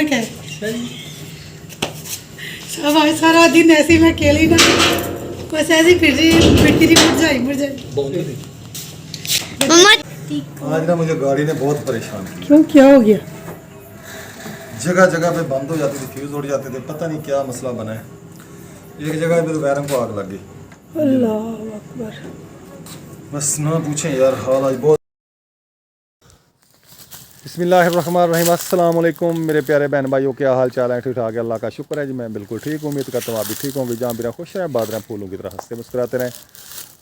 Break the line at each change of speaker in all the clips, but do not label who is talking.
क्या है। सब आज सारा दिन ऐसे ही मैं अकेली ना बस ऐसे ही फिर रही फिरती रही, मुड़ जाए।
आज ना मुझे गाड़ी ने बहुत परेशान किया।
क्यों, क्या हो गया?
जगह जगह पे बंद हो जाती थी, फ्यूज उड़ जाते थे, पता नहीं क्या मसला बना है। एक जगह पे तो वायरिंग को आग लग गई।
अल्लाह अकबर।
बस ना पूछें यार, हाल आज बहुत। बिस्मिल्लाहिर्रहमानिर्रहीम, अस्सलाम वालेकुम मेरे प्यारे बहन भाइयों, क्या हाल चाल है? ठीक ठाक है, अल्लाह का शुक्र है जी, मैं बिल्कुल ठीक हूँ। उम्मीद करता हूँ आप भी ठीक होंगे, जहाँ भी रहें खुश रहें, बात रहें फूलों की तरह हंसते मुस्कुराते रहें।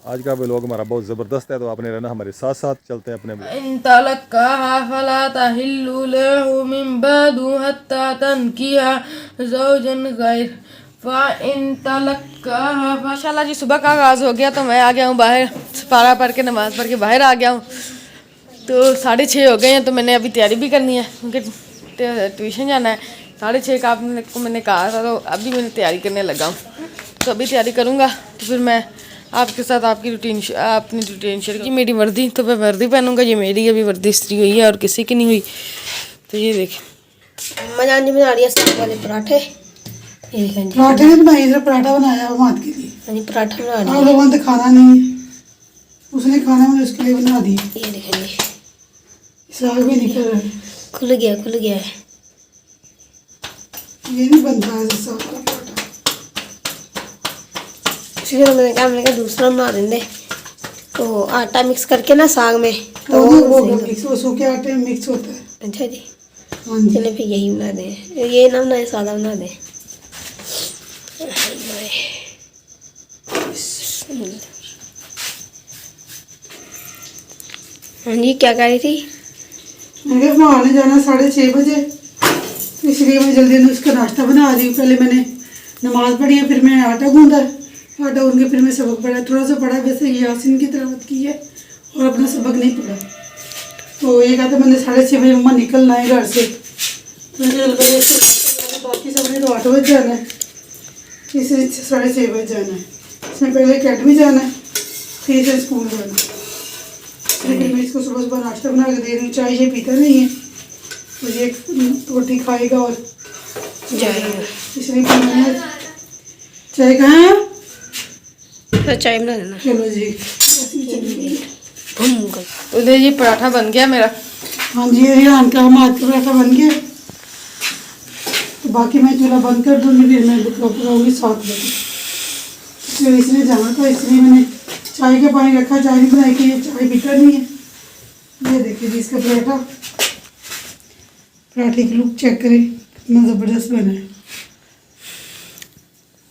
आज का व्लॉग हमारा बहुत ज़बरदस्त है, तो आपने रहना हमारे साथ साथ। चलते हैं अपने
माशाल्लाह जी, सुबह का आगाज़ हो गया तो मैं आ गया हूँ बाहर, पारा पढ़ के नमाज़ पढ़ के बाहर आ गया हूँ। तो 6:30 हो गए हैं, तो मैंने अभी तैयारी भी करनी है क्योंकि ट्यूशन जाना है। 6:30 का आपको मैंने कहा था, तो अभी मैंने तैयारी करने लगा हूँ। तो अभी तैयारी करूँगा तो फिर मैं आपके साथ अपनी रूटीन शेयर की। मेरी वर्दी, तो मैं वर्दी पहनूँगा। ये मेरी अभी वर्दी इस्त्री हुई है और किसी की नहीं हुई। तो ये देखें,
मजान जी बना रही है साग वाले पराठे।
पराठे नहीं बनाए, इधर पराठा बनाया वो मात के लिए।
हाँ जी, पराठा बना रही
आप लोगों ने तो खाना नहीं है, उसने खाना मैंने उसके लिए बना दी।
ये देखें जी,
साग भी निकल रहा है।
खुल गया है।
ये नहीं बनता है साग का पराठा।
इसलिए मैंने कहा दूसरा बना देंगे। तो आटा मिक्स करके ना साग में, तो
वो मिक्स, वो सूखे आटे में मिक्स होता है।
अच्छा जी,
हाँ जी।
चलिए फिर यही बना दें। ये ना बनाए, सादा बना दें। हाँ जी, क्या कह रही थी?
मैंने कहा वहाँ ने जाना 6:30 बजे, इसलिए मैं जल्दी उसका नाश्ता बना रही हूँ। पहले मैंने नमाज़ पढ़ी है, फिर मैंने आटा गूंदा, आटा गूंद के फिर मैं सबक पढ़ा, थोड़ा सा पढ़ा। वैसे यासीन की तिलावत की है और अपना सबक नहीं पढ़ा। तो ये कहा था मैंने 6:30 बजे मम्मा निकलना है घर से। तो बाकी सब ने तो 8 बजे जाना है, इसलिए 6:30 बजे जाना है। इसने पहले अकेडमी जाना है, फिर इसे स्कूल जाना है। लेकिन मैं इसको सुबह सुबह नाश्ता बना के दे रही हूँ। चाय ये पीता नहीं है, तो ये रोटी खाएगा और
जाएगा,
इसलिए मैंने चाय कहाँ है?
तो चाय बना देना।
चलो जी,
तो ये पराठा बन गया मेरा।
हाँ जी, रेहान का हमारा पराठा बन गया। तो बाकी मैं चूल्हा बंद कर दूँगी, फिर मैं पकाऊँगी 7 बजे। तो इसलिए जाना था, इसलिए मैंने चाय का पानी रखा, चाय नहीं बनाई कि ये चाय पीता नहीं है। ये देखिए जी, इसका पराठे की लुक चेक करें, कितना ज़बरदस्त बना है।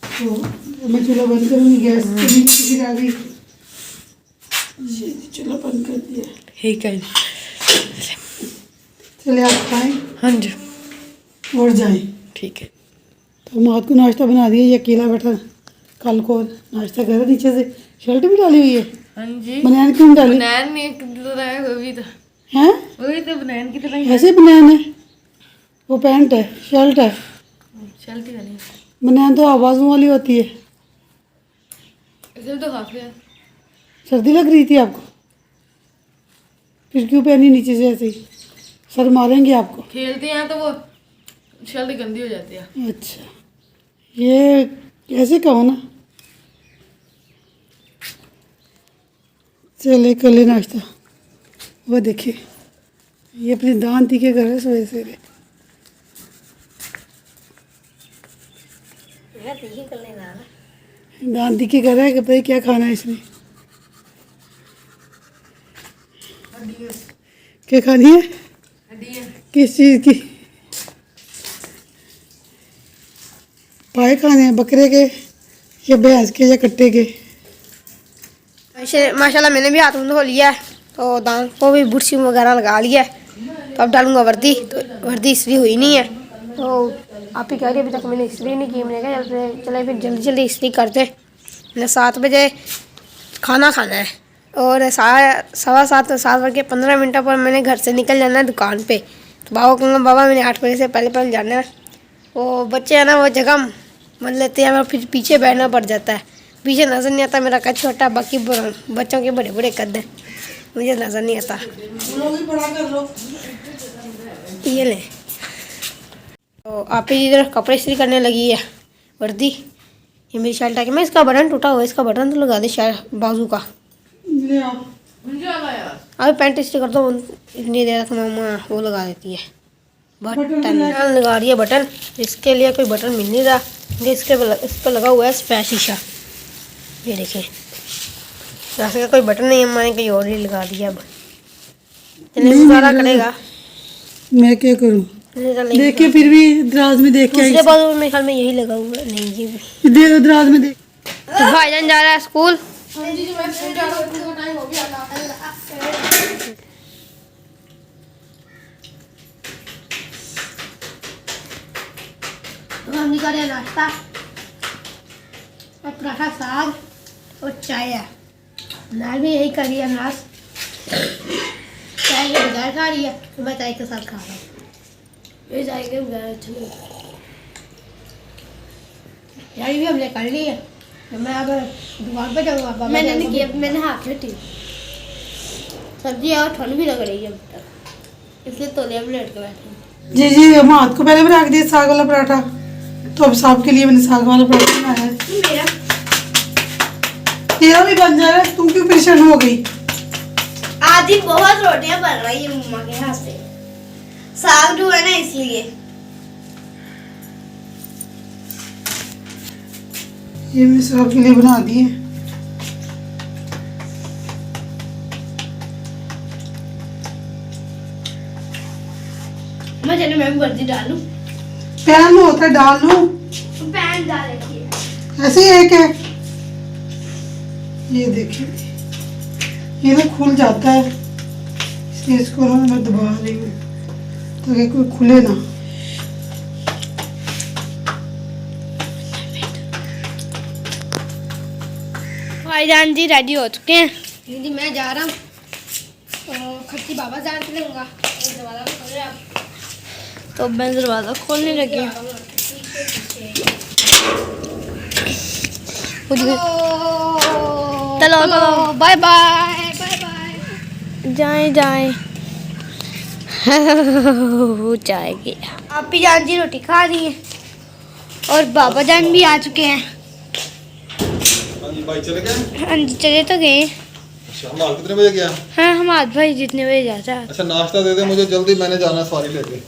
तो मैं चूल्हा बंद करूँगी, गैस गिरा दी। ये चूल्हा बंद कर दिया।
ठीक है,
चले आप खाएं।
हाँ जी,
और जाएं।
ठीक है।
तो मात को नाश्ता बना दिया, ये अकेला बैठा कल को नाश्ता कर, नीचे से शर्ट भी डाली हुई है।
हाँ जी,
बनैन क्यों डाली?
बनैन नहीं की तरह है वो भी, तो
हैं?
वही तो बनैन की तरह ही है।
ऐसे बनैन है, वो पैंट है, शर्ट है।
चलती वाली
बनैन तो आवाज़ों वाली होती है।
इसे तो काफी है।
सर्दी लग रही थी आपको, फिर क्यों पहनी नीचे से ऐसे ही? सर मारेंगे आपको।
खेलते हैं तो वो शर्ट गंदी हो जाती है।
अच्छा, ये ऐसे कहो ना। चले कर ले नाश्ता। वो देखिए, ये अपनी दान तीखे कर रहे सवेरे सवेरे। दान तीखे कर रहा है कि भाई क्या खाना है इसने, क्या खानी है, किस चीज़ की? पाए खाने हैं बकरे के या भैंस के या कट्टे के?
माशाल्लाह मैंने भी हाथ मुँह धो लिया है, तो दान को भी बुरशी वगैरह लगा लिया है। तो अब डालूंगा वर्दी, तो वर्दी इस्त्री हुई नहीं है। तो आप ही कह रही अभी तक मैंने इस्त्री नहीं की। मैंने कहा चले फिर जल्दी इस्त्री करते। मैंने 7 बजे खाना खाना है और 7:15 पर मैंने घर से निकल जाना है दुकान पे। तो बाबा कहूँगा बाबा मैंने 8 बजे से पहले जाना है। वो बच्चे हैं ना, वो जगह मन लेते हैं, फिर पीछे बैठना पड़ जाता है। पीछे नज़र नहीं आता, मेरा कद छोटा, बाकी बच्चों के बड़े बड़े कद हैं, मुझे नज़र नहीं आता। ये ले तो आप ही इधर कपड़े इस्त्री करने लगी है वर्दी। ये मेरी शर्ट है कि मैं इसका बटन टूटा हुआ है, इसका बटन तो लगा दे शर्ट बाजू का।
ले आओ।
अभी पैंट इस्त्री कर दो, इतनी देर तक मम्मा वो लगा देती है बटन लगा रही है बटन। इसके लिए कोई बटन मिल नहीं रहा, इस पर लगा हुआ है स्पैश शीशा। ये देखिए ऐसे कोई बटन नहीं है, मैंने कहीं और ही लगा दिया। अब चलिए सारा करेगा,
मैं क्या करूँ? देखिए फिर भी दराज में देख के
दूसरे बाजू में मेरे ख्याल में यही लगा हुआ है। नहीं ये भी
दे दराज में देख।
तो भाईजान जा रहा है स्कूल। हम कर रहे हैं नाश्ता और पराठा साग और चाय है। नाल भी यही कर रही है नाश, चाय के बगैर खा रही है तो मैं चाय के साथ खा रहा हूँ। ये चाय के बगैर अच्छा नहीं। चाय भी हमने कर ली है तो मैं अब दुकान पे जाऊँगा। मैंने नहीं किया, मैंने हाथ में टी सब्जी और ठंड भी लग रही है अब तक, इसलिए तौलिया में लेट के बैठे।
जी जी हम हाथ को पहले बना दिया साग वाला पराठा, तो अब साहब के लिए मैंने साग वाला पराठा बनाया है।
मेरा
तेरा भी बन जा रहा है, तू क्यों परेशान हो गई?
आज ही बहुत रोटियां बन रही है मम्मा के हाथ से, साग जो है ना इसलिए।
ये मैं साहब के लिए बना दी है।
मैं भी वर्दी डालूं?
पैन में होता है, डाल लूं।
पैन डाल रखी
ऐसे ही एक है, ये देखिए ये ना खुल जाता है, इसलिए इसको ना मैं दबा रही हूँ ताकि कोई खुले ना।
भाईजान जी रेडी हो चुके हैं। दीदी मैं जा रहा हूँ तो खट्टी बाबा जान के लूँगा। तो मैं दरवाज़ा खोलने लगी हूँ। चलो चलो बाय बाय बाय बाय। जाएं जाएं जाएगी। आप ही जान जी रोटी खा रही है और बाबा जान भी आ चुके हैं।
हाँ जी भाई चले गए?
हाँ जी चले तो गए।
अच्छा हमारा कितने बजे गया?
हाँ हम आज भाई जितने बजे जाता है।
अच्छा नाश्ता दे दे मुझे जल्दी, मैंने जाना सवारी लेके।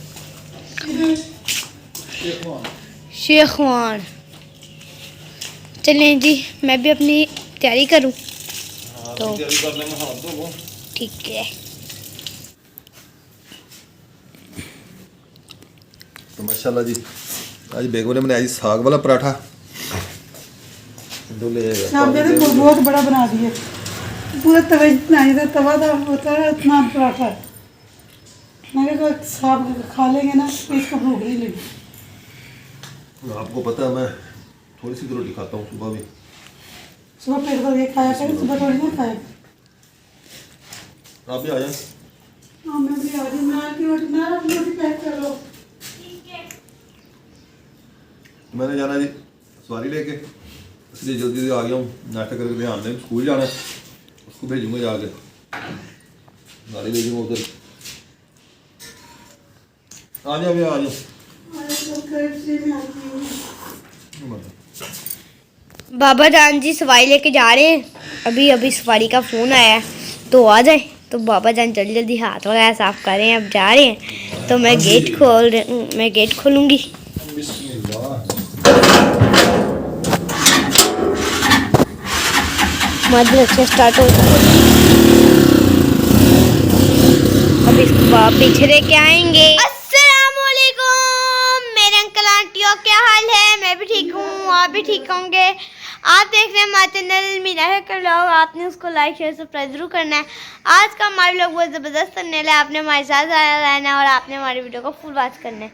शेख वान चलें जी, मैं भी अपनी तैयारी करूं। तो
तैयारी कर लेंगे, हाथ धो।
ठीक है।
तो माशाल्लाह जी आज बेगम ने बनाया जी साग वाला पराठा। दो ले
शाम के तो बहुत बड़ा बना दिया, पूरा तवे जितना ही था, तवा था होता है इतना पराठा। मैंने कहा साहब खा लेंगे ना तो इसको भूख नहीं लगी।
आपको पता है मैं थोड़ी सी रोटी खाता हूँ सुबह भी।
सुबह पेट भर के खाया करें, सुबह थोड़ी ना खाया।
आप भी आ जाए।
हाँ मैं भी आ रही, नान की रोटी ना अपनी रोटी पैक कर लो।
मैंने जाना जी सवारी लेके, इसलिए जल्दी से आ गया हूँ। नाश्ता करके ध्यान दें, स्कूल जाना है, उसको भेजूंगा जाके, गाड़ी भेजूंगा उधर। आ जाओ भैया आ जाओ।
बाबा जान जी सवारी लेके जा रहे हैं। अभी अभी सवारी का फ़ोन आया है तो आ जाए। तो बाबा जान जल्दी जल्दी हाथ वगैरह साफ कर रहे हैं, अब जा रहे हैं। तो मैं गेट खोलूँगी। मदद से स्टार्ट हो जाए। अब इसको आप पीछे लेके आएंगे। अस्सलामुअलैकुम मेरे अंकल आंटियों, क्या हाल है? मैं भी ठीक हूँ, आप भी ठीक होंगे। आप देख रहे हैं हमारा चैनल मीरा का व्लॉग। आपने उसको लाइक शेयर सब्सक्राइब जरूर करना है। आज का हमारा व्लॉग बहुत ज़बरदस्त करने है, आपने हमारे साथ रहना है और आपने हमारी वीडियो को फुल वॉच करना है।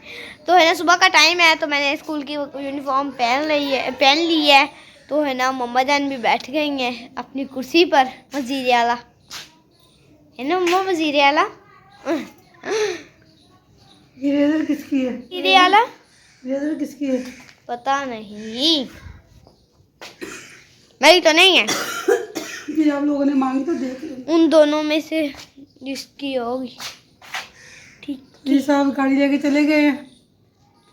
तो है ना सुबह का टाइम है, तो मैंने स्कूल की यूनिफॉर्म पहन ली है। तो है ना मम्मा जान भी बैठ गई हैं अपनी कुर्सी पर, वज़ीर आला है ना मम्मा, वज़ीर आला।
ये रेजर किसकी है?
वज़ीर आला
रेजर किसकी है?
पता नहीं, मेरी तो नहीं है।
फिर आप लोगों ने मांगी तो देख लो।
उन दोनों में से जिसकी होगी। ठीक
जी साहब गाड़ी लेके चले गए हैं,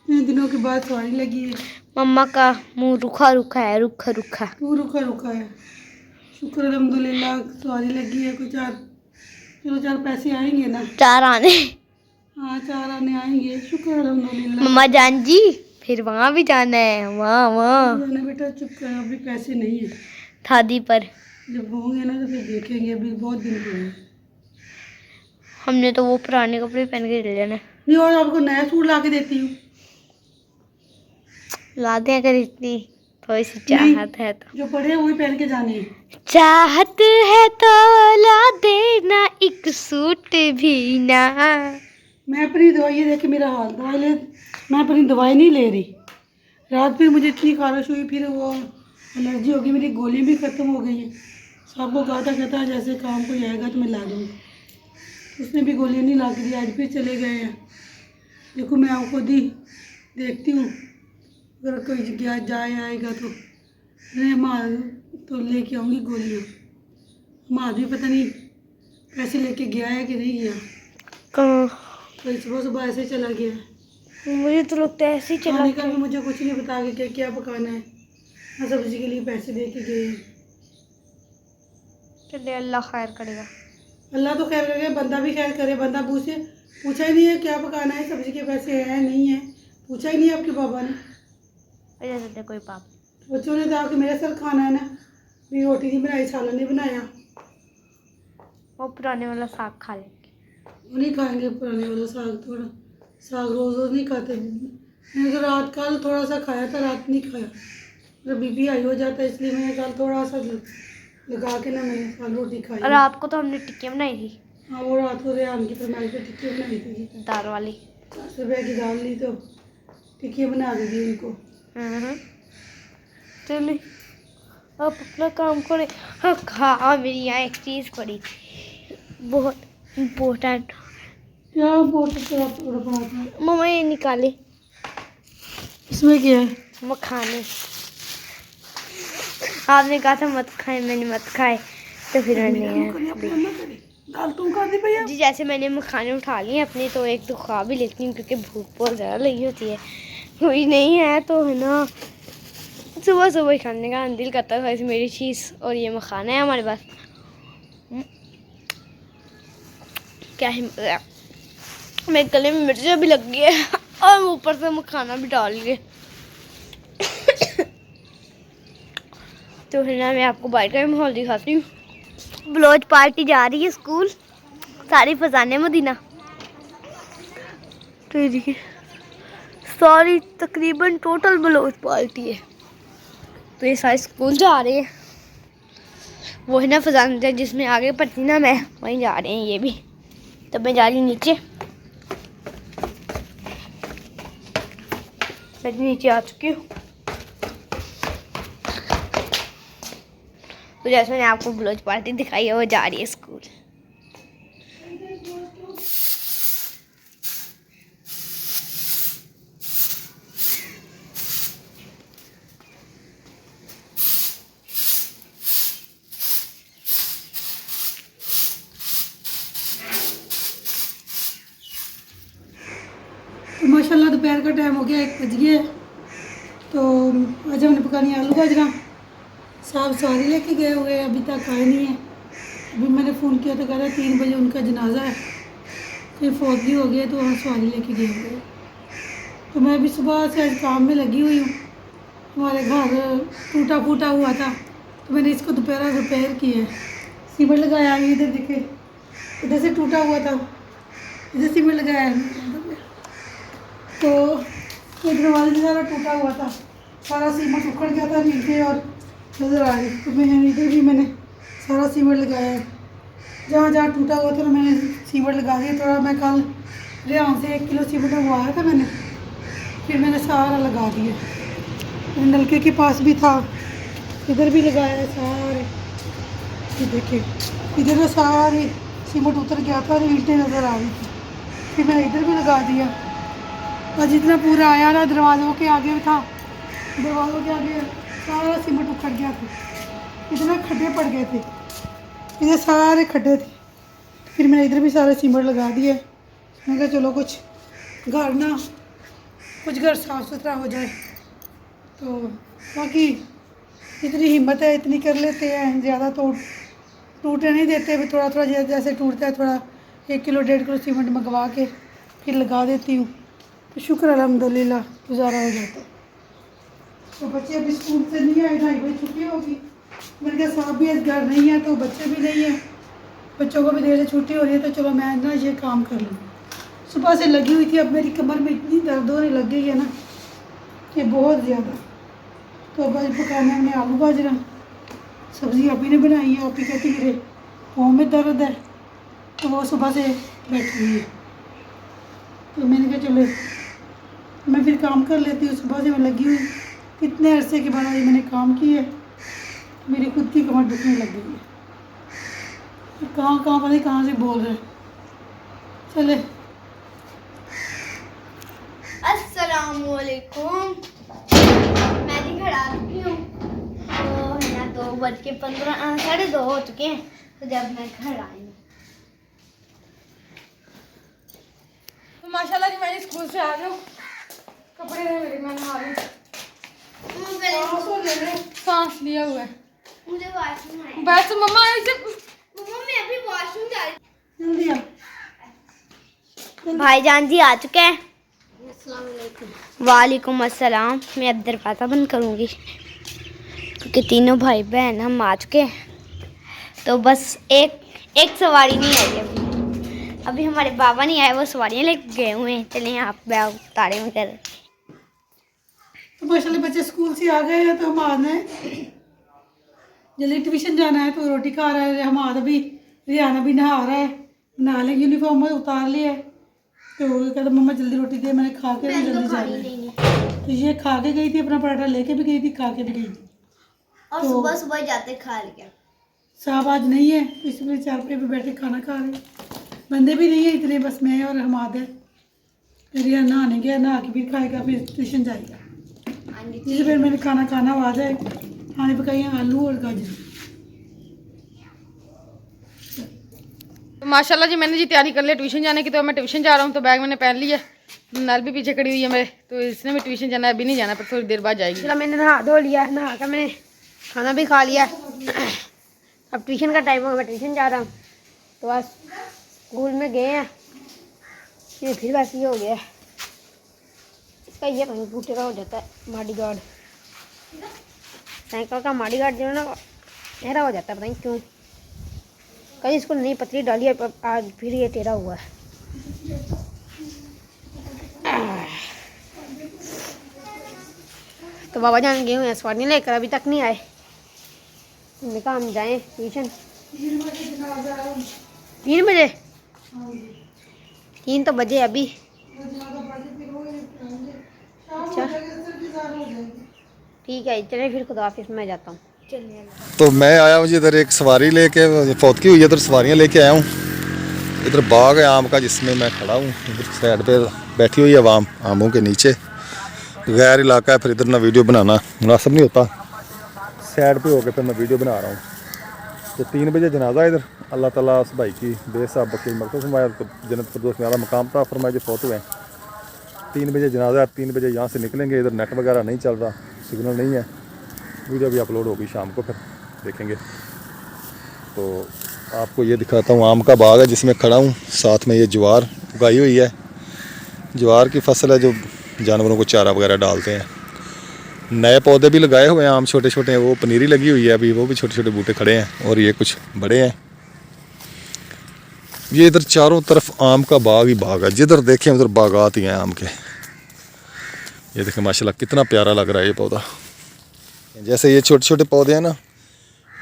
इन दिनों के बाद सवारी लगी है।
मम्मा का मुंह रूखा रूखा है, रूखा रूखा।
तू रुका रुका है। शुक्र अल्हम्दुलिल्लाह सवारी लगी है। कुछ चार पैसे आएंगे ना।
4 आने।
हाँ 4 आने आएंगे। शुक्र अल्हम्दुलिल्लाह।
मम्मा जान जी फिर वहाँ भी जाना है, वहाँ
जाना बेटा, चुप कर, अभी पैसे नहीं है।
थादी पर।
जब होंगे ना तो फिर देखेंगे, अभी बहुत दिन पड़े हैं।
हमने तो वो पुराने कपड़े पहन के चले जाना।
नहीं, और आपको नया सूट ला के देती हूँ।
ला दे अगर इतनी थोड़ी सी
नहीं,
चाहत है तो।
जो पड़े हैं वही पहन के जाने हैं।
चाहत है तो ला देना एक सूट भी ना।
मैं अपनी दवाई देख के मेरा हाल मैं अपनी दवाई नहीं ले रही। रात फिर मुझे इतनी खारिश हुई, फिर वो एलर्जी हो गई, मेरी गोलियाँ भी ख़त्म हो गई हैं। सबको कहता जैसे काम कोई आएगा तो मैं ला दूँगी। उसने भी गोलियाँ नहीं ला के दी, आज फिर चले गए हैं। देखो मैं आपको खुद ही देखती हूँ, अगर कोई जाए आएगा तो मैं मार तो लेके आऊँगी गोलियाँ। मार भी पता नहीं पैसे लेके गया है कि नहीं गया।
कहाँ?
तो सुबह सुबह ऐसे चला गया है।
मुझे तो लगता है ऐसे ही चला
खाने का भी मुझे कुछ नहीं बता के क्या पकाना है। मैं सब्जी के लिए पैसे दे के गए हैं।
चले, अल्लाह खैर करेगा।
अल्लाह तो खैर करे, बंदा भी खैर करे। बंदा पूछा ही नहीं है क्या पकाना है, सब्जी के पैसे हैं नहीं है, पूछा ही नहीं आपके पापा ने।
अरे कोई पाप।
बच्चों ने कहा कि मेरे सर खाना है ना, भी रोटी नहीं बनाई, सालन नहीं बनाया।
वो पुराने वाला साग खा लेंगे।
वो नहीं खाएंगे पुराने वाला साग। थोड़ा साग रोज़ रोज़ नहीं खाते। मैंने तो रात कल थोड़ा सा खाया था, रात नहीं खाया। मतलब बीपी हाई हो जाता है, इसलिए मैंने कल थोड़ा सा लगा के ना मैंने कल रोटी खाई।
रात को तो हमने टिक्कियाँ बनाई थी।
हाँ, वो रात को रेहान की फरमाइश पे टिक्की बनाई थी।
दाल वाली।
10 रुपये की दाल ली तो टिक्की बना दी थी उनको।
चले अब अपना काम करे। हाँ हाँ, मेरी यहाँ एक चीज़ पड़ी थी बहुत इम्पोर्टेंट।
क्या बोलते
मम्मा ये निकाले।
इसमें क्या है?
मखाने। आपने कहा था मत खाए, मैंने मत खाए तो फिर मैंने
दाल तुम खा दी भैया
जी। जैसे मैंने मखाने उठा लिए अपने, तो एक तो खा भी लेती हूँ क्योंकि भूख बहुत ज़्यादा लगी होती है। कोई नहीं है तो है ना, सुबह सुबह ही खाने का दिल करता था। ऐसी मेरी चीज़ और ये मखाना है हमारे पास। क्या ही मज़ा है। मेरे गले में मिर्च भी लग गई है और ऊपर से मखाना भी डाल लिए। तो है ना, मैं आपको बाहर का माहौल दिखाती हूँ। ब्लाउज पार्टी जा रही है स्कूल, सारी फजाने मदीना। तो ये देखिए सारी तकरीबन टोटल ब्लाउज पार्टी है। तो ये सारे स्कूल जा रहे हैं। वो है ना फजाने जिसमें आगे पढ़ती ना मैं, वहीं जा रहे हैं ये भी। तब मैं जा रही नीचे। मैं नीचे आ चुकी हूँ। तो जैसे मैंने आपको ब्लाउज पार्टी दिखाई है, वो जा रही है स्कूल।
माशाल्लाह दोपहर का टाइम हो गया, 1 बज गया है। तो आज हमने पकानी आलू गाजरा। साहब सवारी लेके गए हुए हैं, अभी तक आए नहीं है। अभी मैंने फ़ोन किया तो कह रहा 3 बजे उनका जनाजा है, फिर फौत भी हो गया तो वहाँ सवारी लेके गए हुए हैं। तो मैं अभी सुबह से आज काम में लगी हुई हूँ। हमारे घर टूटा फूटा हुआ था तो मैंने इसको रिपेयर किया है। सीमेंट लगाया है, इधर देखे, इधर से टूटा हुआ था, इधर सीमेंट लगाया है। तो एक दरवाजे से सारा टूटा हुआ था, सारा सीमेंट उखड़ गया था नीचे और नज़र आ रही। तो मैंने इधर भी मैंने सारा सीमेंट लगाया है। जहाँ जहाँ टूटा हुआ था मैंने सीमेंट लगा दिया। थोड़ा मैं कल रेहान से 1 किलो सीमेंट मंगवाया था मैंने, फिर मैंने सारा लगा दिया। नलके के पास भी था, इधर भी लगाया है सारे। ये देखिए इधर तो सारे सीमेंट उतर गया था और ईंटें नज़र आ रही थी, फिर मैंने इधर भी लगा दिया। और जितना पूरा आया ना दरवाज़ों के आगे था, दरवाज़ों के आगे सारा सीमेंट उखड़ गया था, इतना खड्डे पड़ गए थे, इधर सारे खड्डे थे। फिर मैंने इधर भी सारे सीमेंट लगा दिए। मैंने कहा चलो कुछ घर ना कुछ घर साफ़ सुथरा हो जाए। तो बाकी इतनी हिम्मत है इतनी कर लेते हैं, ज़्यादा तो टूटने नहीं देते। भी थोड़ा थोड़ा जैसे टूटता है, थोड़ा 1 किलो 1.5 किलो सीमेंट मंगवा के फिर लगा देती हूँ। तो शुक्र अल्हम्दुलिल्लाह गुजारा हो जाता है। तो बच्चे अभी स्कूल से नहीं आए, 2:30 बजे छुट्टी होगी। मैंने कहा साहब भी आज घर नहीं है, तो बच्चे भी नहीं हैं, बच्चों को भी देर से छुट्टी हो रही है, तो चलो मैं ना ये काम कर लूँ। सुबह से लगी हुई थी, अब मेरी कमर में इतनी दर्द होने लग गई है ना कि बहुत ज़्यादा। तो अब आज पकाने हमने आलू बाजरा, सब्ज़ी आप ही ने बनाई है। आप ही कहती मेरे पाँव में दर्द है, तो वो सुबह से बैठी हुई है। तो मैंने कहा चलो मैं फिर काम कर लेती हूँ। सुबह से मैं लगी हुई, कितने अरसे के बाद आज मैंने काम किया है, मेरी खुद की कमर दुखने लग गई है। कहाँ कहाँ पता नहीं कहाँ से बोल रहे हैं। चले
अस्सलामुअलैकुम। मैं जी घर आ चुकी हूँ। तो है ना 2:15 2:30 हो चुके हैं। तो जब मैं घर आई हूँ
तो माशाल्लाह जी मैं स्कूल से आ गई हूँ, कपड़े हैं मेरे, मैं नहा लूँ। सांस लिया हुआ है
मुझे वॉशरूम है।
बस मम्मा ऐसे
मम्मा मैं अभी वॉशरूम जा रही
जल्दी आ।
हूँ। भाईजान जी आ चुके हैं। वालेकुम अस्सलाम। मैं अब दरवाज़ा बंद करूँगी क्योंकि तीनों भाई बहन हम आ चुके हैं। तो बस एक सवारी नहीं आई अभी हमारे बाबा नहीं आए, वो सवारियाँ लेके गए हुए हैं। चलें आप बैग उतारे में कर।
तो माशाल्लाह बच्चे स्कूल से आ गए हैं, तो हम आना है जल्दी ट्यूशन जाना है। तो रोटी खा रहा है हमाद भी, रियाना भी नहा रहा है, नहा ले यूनिफॉर्म उतार लिया है। तो वो कहता मम्मा जल्दी रोटी दे, मैंने खा के भी जल्दी जाना है। तो ये खा के गई थी, अपना पराठा लेके भी गई थी, खा के भी गई थी।
और
तो
सुबह सुबह जाते खा लिया।
साहब आज नहीं है, इसलिए चारपाई पे बैठे खाना खा रहे हैं। बंदे भी नहीं है इतने, बस मैं और हमाद है। फिर यह नहाने गया, नहा के फिर खाएगा, फिर ट्यूशन जाएगा। जिसे फिर मैंने खाना आवाज़ है, खाने पकाई हैं आलू और गाजर।
तो माशाल्लाह जी मैंने जी तैयारी कर ली ट्यूशन जाने की। तो मैं ट्यूशन जा रहा हूँ, तो बैग मैंने पहन लिया। नल भी पीछे खड़ी हुई है मेरे, तो इसने भी ट्यूशन जाना है, अभी नहीं जाना, पर थोड़ी देर बाद जाएगी।
चलो मैंने नहा धो लिया, नहा कर मैंने खाना भी खा लिया। अब ट्यूशन का टाइम होगा, मैं ट्यूशन जा रहा हूँ। तो बस स्कूल में गए हैं, ये फिर बस ये हो गया है। इसका ये कहीं बूटे का हो जाता है माडी गार्ड, साइकिल का माडी गार्ड जो है ना टेढ़ा हो जाता है, पता नहीं क्यों। कल इसको नई पतली डाली है, पर आज फिर ये टेढ़ा हुआ है। तो बाबा जान गए हुए हैं सवारियाँ लेकर, अभी तक नहीं आए। हमने कहा हम जाएँ ट्यूशन 3 बजे। 3 तो बजे अभी। अच्छा ठीक है, चले फिर खुदा हाफिज़, मैं जाता हूँ। चलिए।
तो मैं आया मुझे इधर एक सवारी लेके, फौतकी हुई है, इधर सवारियाँ लेके आया हूँ। इधर बाग है आम का जिसमें मैं खड़ा हूँ। इधर साइड पे बैठी हुई है आवाम, आमों के नीचे। गैर इलाका है, फिर इधर ना वीडियो बनाना मुनासिब नहीं होता। साइड पे होकर फिर मैं वीडियो बना रहा हूँ। तो 3 बजे जनाजा इधर, अल्लाह ताला उस भाई की बेसाब बकील मरकज़ फरमाया, तो जन्नत फिरदौस में आला मकाम था फरमाया, जो फौत हुए हैं। 3 बजे जनाजा है, 3 बजे यहाँ से निकलेंगे। इधर नेट वगैरह नहीं चल रहा, सिग्नल नहीं है। वीडियो भी अपलोड होगी शाम को, फिर देखेंगे। तो आपको ये दिखाता हूँ, आम का बाग है जिसमें खड़ा हूँ। साथ में ये ज्वार उगाई हुई है, ज्वार की फसल है जो जानवरों को चारा वगैरह डालते हैं। नए पौधे भी लगाए हुए हैं, आम छोटे छोटे हैं। वो पनीरी लगी हुई है अभी, वो भी छोटे छोटे बूटे खड़े हैं, और ये कुछ बड़े हैं। ये इधर चारों तरफ आम का बाग ही बाग है, जिधर देखें उधर बागात ही हैं आम के। ये देखें माशाल्लाह कितना प्यारा लग रहा है ये पौधा। जैसे ये छोटे छोटे पौधे हैं ना,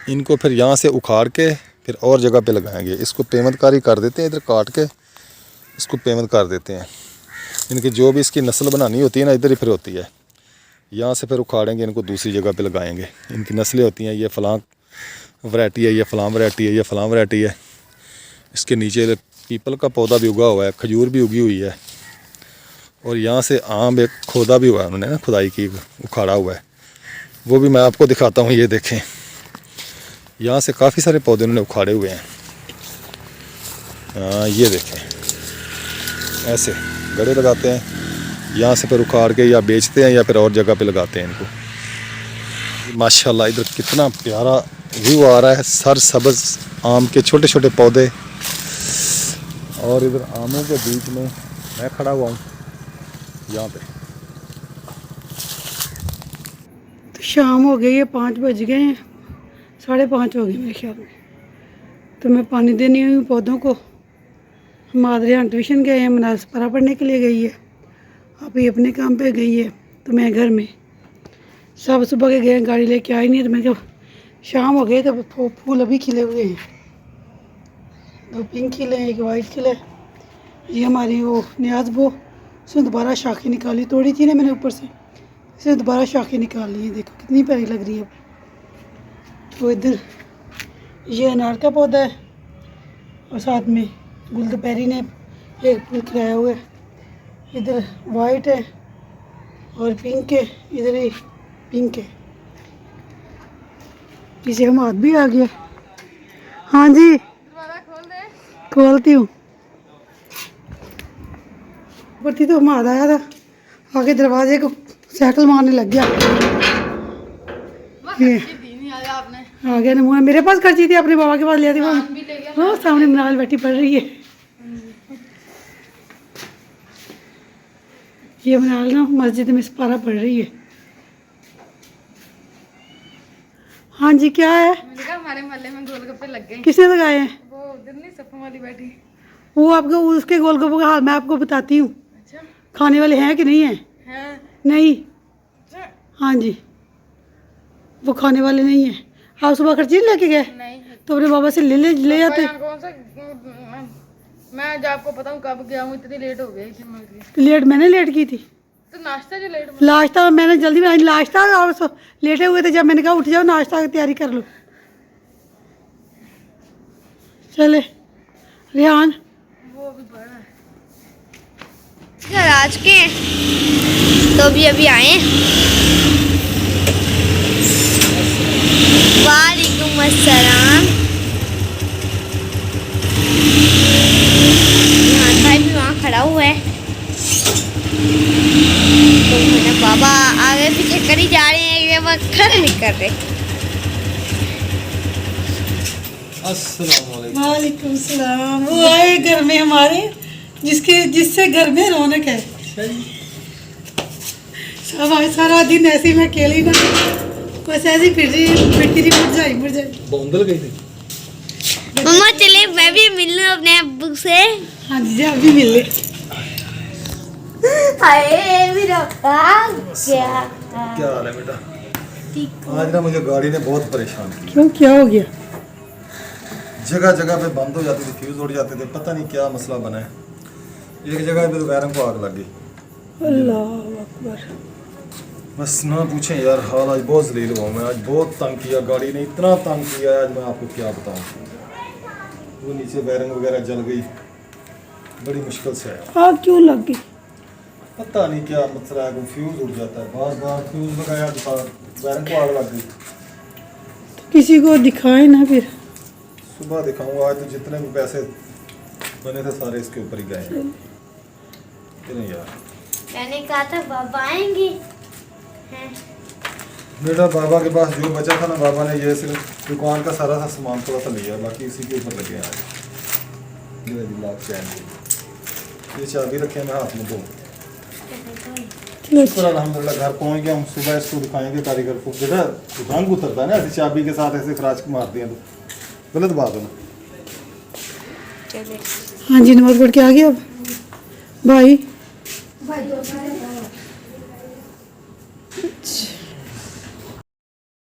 इनको फिर यहाँ से उखाड़ के फिर और जगह पे लगाएंगे। इसको पेमंदकारी कर देते हैं, इधर काट के इसको पेमंद कर देते हैं। इनकी जो भी इसकी नस्ल बनानी होती है ना, इधर ही फिर होती है। यहाँ से फिर उखाड़ेंगे, इनको दूसरी जगह पे लगाएंगे। इनकी नस्लें होती हैं, ये फलां वैरायटी है, ये फलां वैरायटी है, ये फलां वैरायटी है। इसके नीचे पीपल का पौधा भी उगा हुआ है, खजूर भी उगी हुई है, और यहाँ से आम एक खोदा भी हुआ है, उन्होंने ना खुदाई की, उखाड़ा हुआ है। वो भी मैं आपको दिखाता हूँ। ये देखें, यहाँ से काफ़ी सारे पौधे उन्होंने उखाड़े हुए हैं। हाँ ये देखें, ऐसे गड़े लगाते हैं, यहाँ से फिर उखाड़ के या बेचते हैं या फिर और जगह पे लगाते हैं इनको। माशाल्लाह इधर कितना प्यारा व्यू आ रहा है, सर सब्ज़ आम के छोटे छोटे पौधे, और इधर आमों के बीच में मैं खड़ा हुआ हूँ यहाँ पे।
तो शाम हो गई है, 5 बज गए हैं, 5:30 हो गए मेरे ख्याल में। तो मैं पानी देनी हुई पौधों को। मादरे यहाँ ट्यूशन गए हैं, मनाज परा पढ़ने के लिए गई है, अभी अपने काम पे गई है। तो मैं घर में सब सुबह के गए, गाड़ी लेके आई नहीं। तो मैं जब शाम हो गई तो फूल अभी खिले हुए हैं, 2 पिंक खिले हैं, 1 वाइट खिला है। ये हमारी वो न्याज वो उसने दोबारा शाखें निकाली, तोड़ी थी ना मैंने ऊपर से, इसे दोबारा शाखें निकाल ली हैं। देखो कितनी प्यारी लग रही है। तो इधर ये अनार का पौधा है और साथ में गुलदपहरी ने एक फूल खिलाया हुआ है। इधर वाइट है और पिंक है, इधर ही पिंक है। पीछे हम हाथ भी आ गया। हाँ जी खोलती हूँ। बढ़ती तो हम हाथ आया था, आगे दरवाजे को साइकिल मारने लग गया। ये आ गया नमूना। मेरे पास खर्ची थी, अपने बाबा के पास लिया थी। हाँ सामने मनाल बैठी पड़ रही है। ये मनाल ना मस्जिद में सिपारा पड़ रही है। हाँ जी क्या है?
हमारे मोहल्ले में गोलगप्पे लग गए।
किसने लगाए हैं?
वो उधर नहीं सफा वाली बैठी।
वो आपको उसके गोलगप्पों का हाल मैं आपको बताती हूँ।
अच्छा
खाने वाले हैं कि नहीं है?
है।
नहीं। हाँ जी वो खाने वाले नहीं है। आप सुबह खर्ची लेके गए
नहीं
तो अपने बाबा से ले जाते।
कौन सा मैं जब आपको पता हूँ कब गया हूँ, इतनी लेट हो गई थी।
लेट मैंने लेट की थी।
तो नाश्ता जो लेट
नाश्ता मैंने जल्दी बनाई, नाश्ता और लेटे हुए थे। जब मैंने कहा उठ जाओ नाश्ता की तैयारी कर लो। चले रेहान
वो अभी बड़ा है।
घर आज के हैं, तो अभी आए हैं। वालेकुम अस्सलाम। यहाँ भाई भी वहाँ खड़ा हुआ है, तो मेरा बाबा आगे पीछे करी जा रहे हैं, ये वक्त खड़े नहीं कर रहे।
अस्सलाम
वालेकुम सलाम। वो आए घर में हमारे, जिससे घर में रौनक है। सब आए, सारा दिन ऐसे ही मैं अकेली ना बस ऐसे ही फिर रही मुड़ जाए।
बौंदल गई थी।
मम्मा चले मैं भी मिल लूं अपने अब्बू से।
हाँ जी आप भी मिल ले।
हाय मेरा क्या
क्या हाल है बेटा? आज ना मुझे गाड़ी ने बहुत परेशान किया।
क्यों क्या हो गया?
जगह जगह पे बंद हो जाती थी, फ्यूज उड़ जाते थे, पता नहीं क्या मसला बना है। एक जगह पे तो वायरिंग को आग लग गई।
अल्लाह अकबर।
बस ना पूछें यार, हाल आज बहुत जलील हुआ मैं। आज बहुत तंग किया, गाड़ी ने इतना तंग किया आज मैं आपको क्या बताऊं। वो नीचे वायरिंग वगैरह जल गई, बड़ी मुश्किल से है।
आग क्यों लग गई?
पता नहीं क्या मसला है, फ्यूज उड़ जाता है, बार बार फ्यूज लगाया तो वायरिंग को आग लग गई।
तो किसी को दिखाए ना फिर।
सुबह दिखाऊंगा। आज तो जितने भी पैसे बने थे सारे इसके ऊपर ही गए। नहीं यार
मैंने कहा था बाबा आएंगे।
बेटा बाबा के पास जो बचा था ना, बाबा ने ये सिर्फ दुकान का सारा सा सामान थोड़ा सा लिया, बाकी इसी के ऊपर लगे आज। ये चाबी रखे मैं हाथ में दो। शुक्र अल्हम्दुलिल्लाह घर पहुंच गया। हम सुबह इसको दिखाएंगे कारीगर को। बेटा रंग उतरता है ना ऐसी चाबी के साथ, ऐसे खराज मार दिया तो गलत बात है ना।
हाँ जी नमाज पढ़ के आ गया अब भाई। अच्छा